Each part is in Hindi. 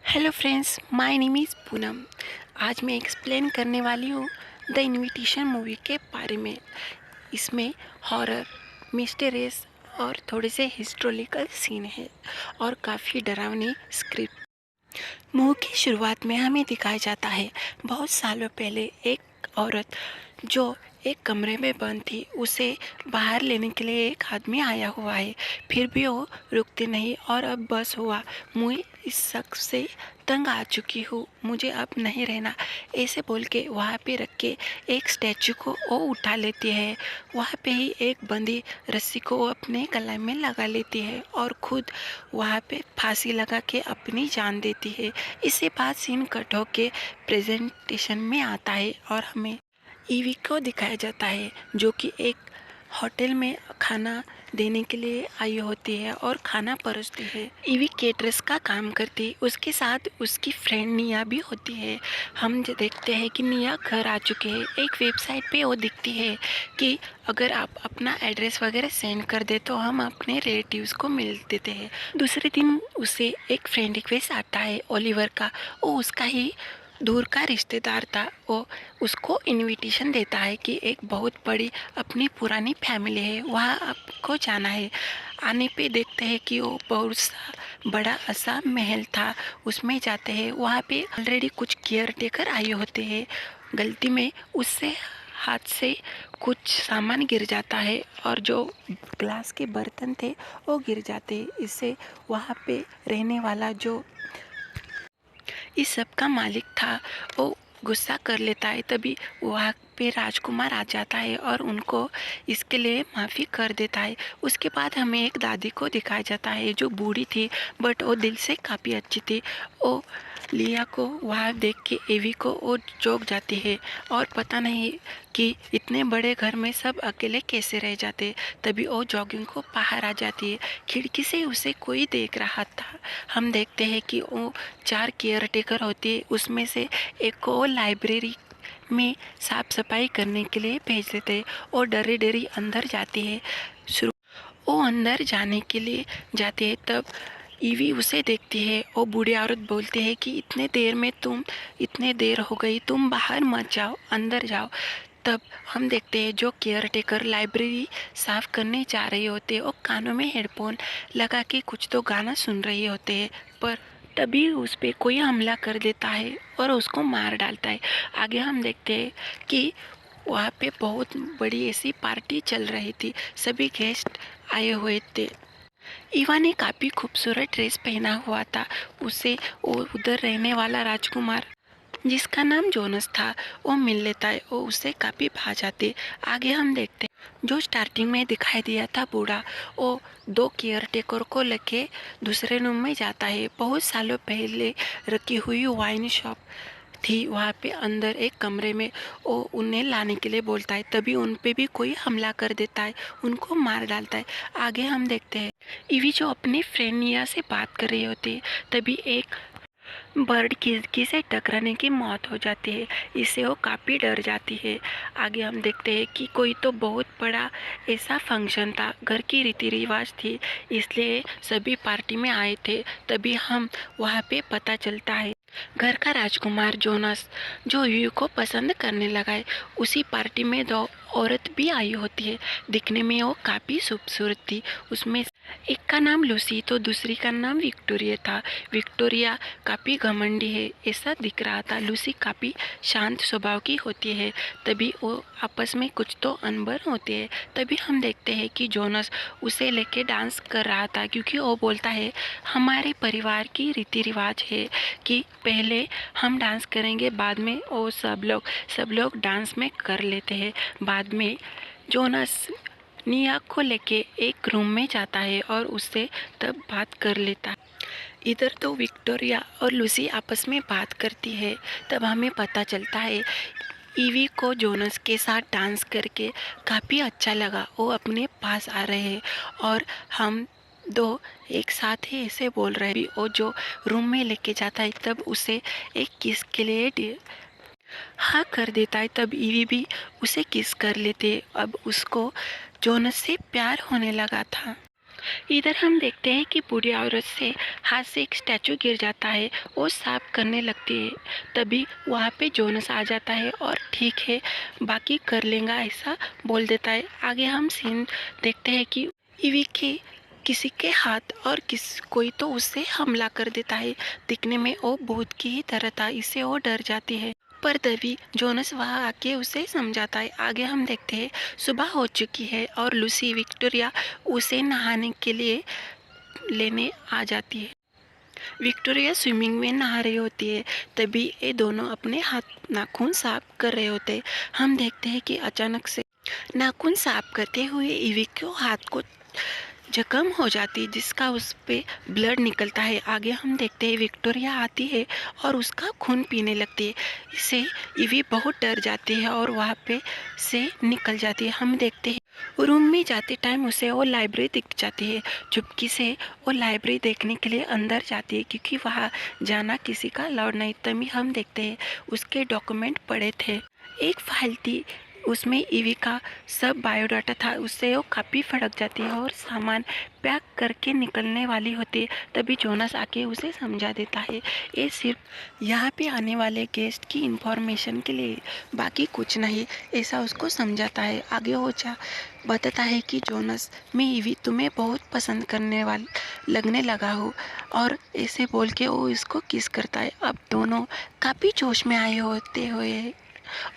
Hello friends, my name is Poonam. आज मैं एक्सप्लेन करने वाली हूँ द इनविटेशन मूवी के बारे में। इसमें हॉरर, मिस्टीरियस और थोड़े से हिस्टोरिकल सीन है और काफ़ी डरावनी स्क्रिप्ट। मूवी की शुरुआत में हमें दिखाया जाता है बहुत सालों पहले एक औरत जो एक कमरे में बंद थी, उसे बाहर लेने के लिए एक आदमी आया हुआ है। फिर भी वो रुकती नहीं और अब बस हुआ, मैं इस शख्स से तंग आ चुकी हूँ, मुझे अब नहीं रहना, ऐसे बोल के वहाँ पे रख के एक स्टैचू को वो उठा लेती है। वहाँ पे ही एक बंदी रस्सी को वो अपने गले में लगा लेती है और खुद वहाँ पे फांसी लगा के अपनी जान देती है। इसके बाद सीन कट होके प्रेजेंटेशन में आता है और हमें ईवी को दिखाया जाता है जो कि एक होटल में खाना देने के लिए आई होती है और खाना परोसती है। ईवी केटरस का काम करती है, उसके साथ उसकी फ्रेंड निया भी होती है। हम जो देखते हैं कि निया घर आ चुके हैं। एक वेबसाइट पे वो दिखती है कि अगर आप अपना एड्रेस वगैरह सेंड कर दे तो हम अपने रिलेटिव्स को मिल देते हैं। दूसरे दिन उसे एक फ्रेंड रिक्वेस्ट आता है ओलिवर का, वो उसका ही दूर का रिश्तेदार था। वो उसको इनविटेशन देता है कि एक बहुत बड़ी अपनी पुरानी फैमिली है, वहाँ आपको जाना है। आने पे देखते हैं कि वो बहुत सा बड़ा ऐसा महल था, उसमें जाते हैं। वहाँ पे ऑलरेडी कुछ केयर टेकर आए होते हैं। गलती में उससे हाथ से कुछ सामान गिर जाता है और जो ग्लास के बर्तन थे वो गिर जाते हैं। इससे वहाँ पे रहने वाला जो इस सब का मालिक था वो गुस्सा कर लेता है। तभी वहाँ पे राजकुमार आ जाता है और उनको इसके लिए माफ़ी कर देता है। उसके बाद हमें एक दादी को दिखाया जाता है जो बूढ़ी थी बट वो दिल से काफ़ी अच्छी थी। वो लिया को वहाँ देख के एवी को वो चौंक जाती है और पता नहीं कि इतने बड़े घर में सब अकेले कैसे रह जाते। तभी वो जॉगिंग को बाहर आ जाती है, खिड़की से उसे कोई देख रहा था। हम देखते हैं कि वो 4 केयर टेकर होती है, उसमें से एक को लाइब्रेरी में साफ सफाई करने के लिए भेज देते हैं और डरी डरी अंदर जाती है। शुरू वो अंदर जाने के लिए जाती है, तब ईवी उसे देखती है। वो बूढ़ी औरत बोलती है कि इतने देर हो गई, तुम बाहर मत जाओ, अंदर जाओ। तब हम देखते हैं जो केयर टेकर लाइब्रेरी साफ करने जा रहे होते हैं, वो कानों में हेडफोन लगा के कुछ तो गाना सुन रहे होते हैं, पर तभी उस पे कोई हमला कर देता है और उसको मार डालता है। आगे हम देखते हैं कि वहाँ पे बहुत बड़ी ऐसी पार्टी चल रही थी, सभी गेस्ट आए हुए थे। ईवा ने काफ़ी खूबसूरत ड्रेस पहना हुआ था। उसे वो उधर रहने वाला राजकुमार जिसका नाम जोनस था वो मिल लेता है, वो उससे काफ़ी भा जाते। आगे हम देखते हैं जो स्टार्टिंग में दिखाई दिया था बूढ़ा, वो 2 केयर टेकर को लेके दूसरे रूम में जाता है। बहुत सालों पहले रखी हुई वाइन शॉप थी, वहाँ पे अंदर एक कमरे में वो उन्हें लाने के लिए बोलता है। तभी उन पे भी कोई हमला कर देता है, उनको मार डालता है। आगे हम देखते हैं ईवी जो अपनी फ्रेंड निया से बात कर रही होती है, तभी एक बर्ड खिड़की से टकराने की मौत हो जाती है। इससे वो काफ़ी डर जाती है। आगे हम देखते हैं कि कोई तो बहुत बड़ा ऐसा फंक्शन था, घर की रीति रिवाज थी, इसलिए सभी पार्टी में आए थे। तभी हम वहाँ पे पता चलता है घर का राजकुमार जोनस जो यू को पसंद करने लगा है। उसी पार्टी में 2 औरत भी आई होती है, दिखने में वो काफ़ी खूबसूरत थी। उसमें एक का नाम लूसी तो दूसरी का नाम विक्टोरिया था। विक्टोरिया काफ़ी घमंडी है ऐसा दिख रहा था, लूसी काफ़ी शांत स्वभाव की होती है। तभी वो आपस में कुछ तो अनबन होती है। तभी हम देखते हैं कि जोनस उसे लेके डांस कर रहा था, क्योंकि वो बोलता है हमारे परिवार की रीति रिवाज है कि पहले हम डांस करेंगे, बाद में वो सब लोग डांस में कर लेते हैं। बाद में जोनस निया को लेके एक रूम में जाता है और उससे तब बात कर लेता है। इधर तो विक्टोरिया और लूसी आपस में बात करती है। तब हमें पता चलता है ईवी को जोनस के साथ डांस करके काफ़ी अच्छा लगा, वो अपने पास आ रहे हैं और हम 2 एक साथ ही ऐसे बोल रहे हैं। वो जो रूम में लेके जाता है तब उसे एक किस के लिए हाँ कर देता है। तब ईवी भी उसे किस कर लेते। अब उसको जोनस से प्यार होने लगा था। इधर हम देखते हैं कि बूढ़ी औरत से हाथ से एक स्टैचू गिर जाता है। वो साफ करने लगती है। तभी वहाँ पे जोनस आ जाता है और ठीक है, बाकी कर लेगा ऐसा बोल देता है। आगे हम सीन देखते हैं कि ईवी के किसी के हाथ और कोई तो उससे हमला कर देता है। दिखने में वो भूत की ही तरह था, इससे वो डर जाती है। पर तभी जोनस वहाँ आके उसे समझाता है। आगे हम देखते हैं सुबह हो चुकी है और लूसी विक्टोरिया उसे नहाने के लिए लेने आ जाती है। विक्टोरिया स्विमिंग में नहा रही होती है। तभी ये दोनों अपने हाथ नाखून साफ कर रहे होते हैं। हम देखते हैं कि अचानक से नाखून साफ करते हुए ईवी को हाथ को जख्म हो जाती है, जिसका उस पे ब्लड निकलता है। आगे हम देखते हैं विक्टोरिया आती है और उसका खून पीने लगती है। इससे ईवी बहुत डर जाती है और वहाँ पे से निकल जाती है। हम देखते हैं रूम में जाते टाइम उसे वो लाइब्रेरी दिख जाती है। चुपकी से वो लाइब्रेरी देखने के लिए अंदर जाती है, क्योंकि वहाँ जाना किसी का अलाउड नहीं। तभी हम देखते हैं उसके डॉक्यूमेंट पड़े थे। एक फाइल थी, उसमें ईवी का सब बायोडाटा था। उससे वो काफ़ी फटक जाती है और सामान पैक करके निकलने वाली होती है। तभी जोनस आके उसे समझा देता है ये सिर्फ यहाँ पे आने वाले गेस्ट की इंफॉर्मेशन के लिए, बाकी कुछ नहीं, ऐसा उसको समझाता है। आगे वो बताता है कि जोनस, मैं ईवी तुम्हें बहुत पसंद करने वाला लगने लगा हूँ। और ऐसे बोल के वो इसको किस करता है। अब दोनों काफ़ी जोश में आए होते हुए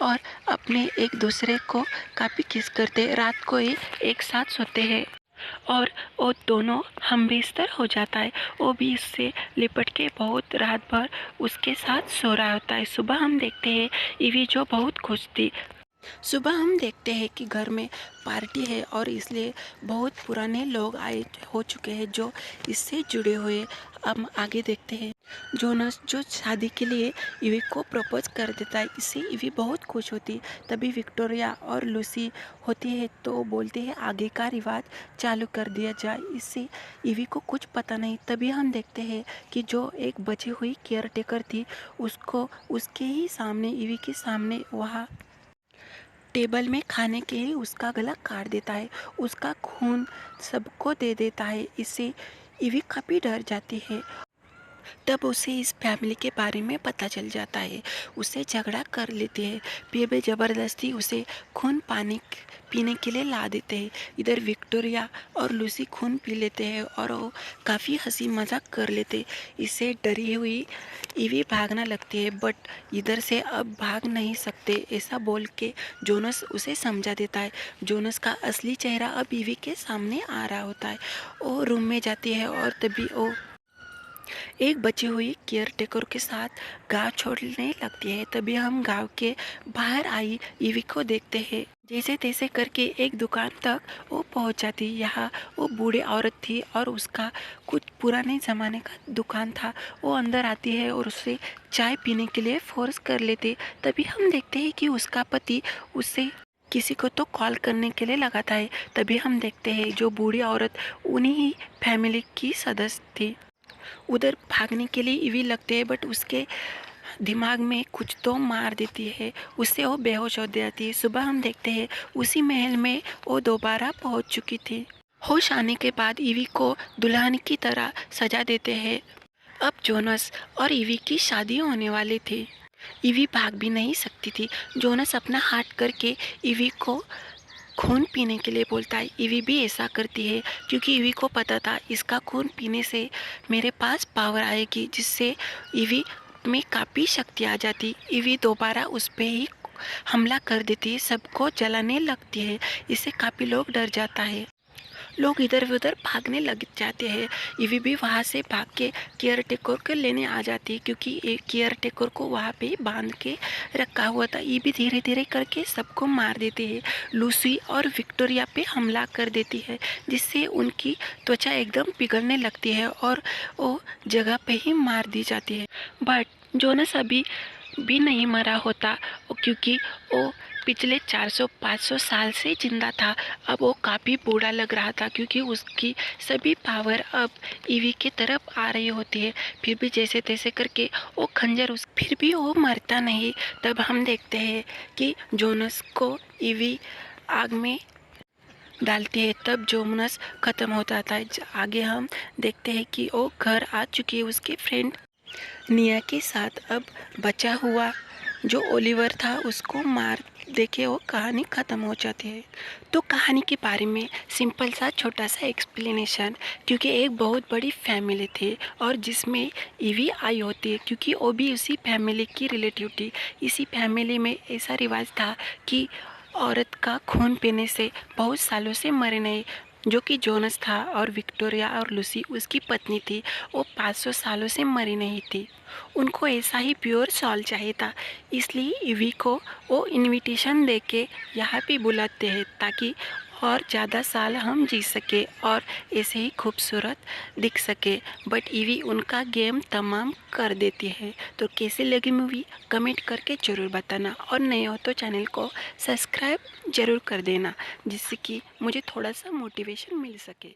और अपने एक दूसरे को काफ़ी किस करते। रात को ही एक साथ सोते हैं और वो दोनों हम बिस्तर हो जाता है। वो भी इससे लिपट के बहुत रात भर उसके साथ सो रहा होता है। सुबह हम देखते हैं ईवी जो बहुत खुश थी। सुबह हम देखते हैं कि घर में पार्टी है और इसलिए बहुत पुराने लोग आए हो चुके हैं जो इससे जुड़े हुए। हम आगे देखते हैं जोनस जो शादी के लिए ईवी को प्रपोज कर देता है। इससे ईवी बहुत खुश होती। तभी विक्टोरिया और लूसी होती है तो बोलते हैं आगे का रिवाज चालू कर दिया जाए। इससे ईवी को कुछ पता नहीं। तभी हम देखते हैं कि जो एक बची हुई केयर टेकर थी उसको उसके ही सामने, ईवी के सामने, वहाँ टेबल में खाने के लिए उसका गला काट देता है। उसका खून सबको दे देता है। इससे ईवी काफ़ी डर जाती है। तब उसे इस फैमिली के बारे में पता चल जाता है। उसे झगड़ा कर लेती है। फिर भी ज़बरदस्ती उसे खून पानी पीने के लिए ला देते हैं। इधर विक्टोरिया और लूसी खून पी लेते हैं और वो काफ़ी हंसी मजाक कर लेते। इससे डरी हुई ईवी भागना लगती है, बट इधर से अब भाग नहीं सकते, ऐसा बोल के जोनस उसे समझा देता है। जोनस का असली चेहरा अब ईवी के सामने आ रहा होता है। वो रूम में जाती है और तभी वो एक बची हुई केयर टेकर के साथ गांव छोड़ने लगती है। तभी हम गांव के बाहर आई ईवी को देखते हैं। जैसे तैसे करके एक दुकान तक वो पहुंच जाती। यहाँ वो बूढ़ी औरत थी और उसका कुछ पुराने ज़माने का दुकान था। वो अंदर आती है और उससे चाय पीने के लिए फोर्स कर लेते। तभी हम देखते हैं कि उसका पति उससे किसी को तो कॉल करने के लिए लगाता है। तभी हम देखते हैं जो बूढ़ी औरत उन्हीं ही फैमिली की सदस्य थी। उधर भागने के लिए ईवी लगते हैं, बट उसके दिमाग में कुछ तो मार देती है। उससे वो बेहोश हो जाती है। सुबह हम देखते हैं उसी महल में वो दोबारा पहुंच चुकी थी। होश आने के बाद ईवी को दुल्हन की तरह सजा देते हैं। अब जोनस और ईवी की शादी होने वाली थी। ईवी भाग भी नहीं सकती थी। जोनस अपना हाथ करके ईवी को खून पीने के लिए बोलता है। ईवी भी ऐसा करती है, क्योंकि ईवी को पता था इसका खून पीने से मेरे पास पावर आएगी, जिससे ईवी में काफ़ी शक्ति आ जाती। ईवी दोबारा उस पर ही हमला कर देती है, सबको जलाने लगती है। इससे काफ़ी लोग डर जाता है। लोग इधर उधर भागने लग जाते हैं। ईवी भी वहाँ से भाग के केयर टेकर को लेने आ जाती है, क्योंकि एक केयर टेकर को वहाँ पे बांध के रखा हुआ था। ईवी धीरे धीरे करके सबको मार देती है। लूसी और विक्टोरिया पे हमला कर देती है, जिससे उनकी त्वचा एकदम पिघलने लगती है और वो जगह पे ही मार दी जाती है। बट जोनस अभी भी नहीं मरा होता, क्योंकि वो पिछले 400-500 साल से जिंदा था। अब वो काफ़ी बूढ़ा लग रहा था, क्योंकि उसकी सभी पावर अब ईवी की तरफ आ रही होती है। फिर भी जैसे तैसे करके वो खंजर फिर भी वो मरता नहीं। तब हम देखते हैं कि जोनस को ईवी आग में डालती है तब जोमनस ख़त्म हो जाता है। आगे हम देखते हैं कि वो घर आ चुकी है उसके फ्रेंड निया के साथ। अब बचा हुआ जो ओलिवर था उसको मार देके वो कहानी ख़त्म हो जाती है। तो कहानी के बारे में सिंपल सा छोटा सा एक्सप्लेनेशन, क्योंकि एक बहुत बड़ी फैमिली थी और जिसमें ईवी आई होती है, क्योंकि वो भी उसी फैमिली की रिलेटिव थी। इसी फैमिली में ऐसा रिवाज था कि औरत का खून पीने से बहुत सालों से मरे नहीं, जो कि जोनस था और विक्टोरिया और लूसी उसकी पत्नी थी, वो 500 सालों से मरी नहीं थी। उनको ऐसा ही प्योर सॉल चाहिए था, इसलिए ईवी को वो इनविटेशन देके यहाँ पे बुलाते हैं ताकि और ज़्यादा साल हम जी सके और ऐसे ही खूबसूरत दिख सके। बट ईवी उनका गेम तमाम कर देती है। तो कैसी लगी मूवी कमेंट करके ज़रूर बताना, और नए हो तो चैनल को सब्सक्राइब ज़रूर कर देना, जिससे कि मुझे थोड़ा सा मोटिवेशन मिल सके।